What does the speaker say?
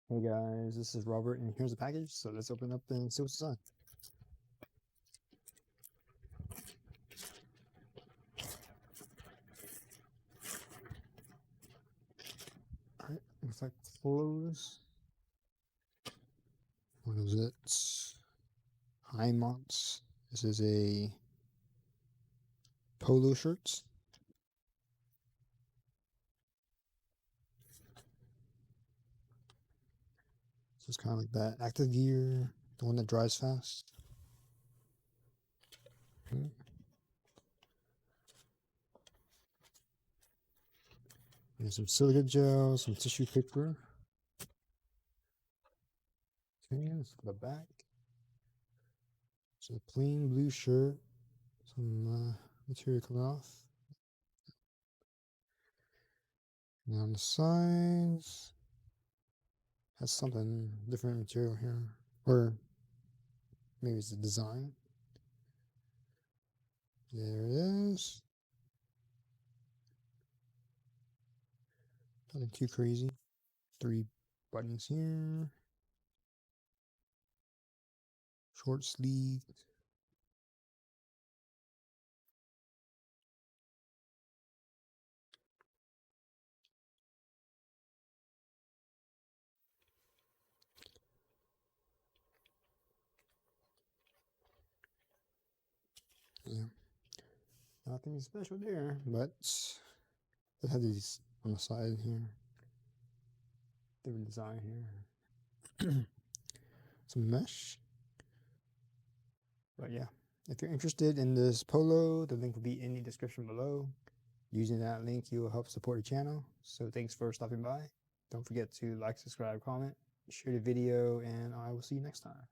Hey guys, this is Robert, and here's the package. So let's open up and see what's inside. Alright, looks like Polos. What is it? Haimont. This is a Polo shirt. So it's kind of like that active gear, the one that dries fast. Okay. There's some silica gel, some tissue paper. Okay, let's look at the back. So a plain blue shirt, some material coming off. And on the sides, has something different material here, or maybe it's the design. There it is. Nothing too crazy. 3 buttons here. Short sleeve. Yeah. Nothing special there, but it had these on the side here. Different design here. Some mesh. But yeah, if you're interested in this polo, the link will be in the description below. Using that link, you will help support the channel. So thanks for stopping by. Don't forget to like, subscribe, comment, share the video, and I will see you next time.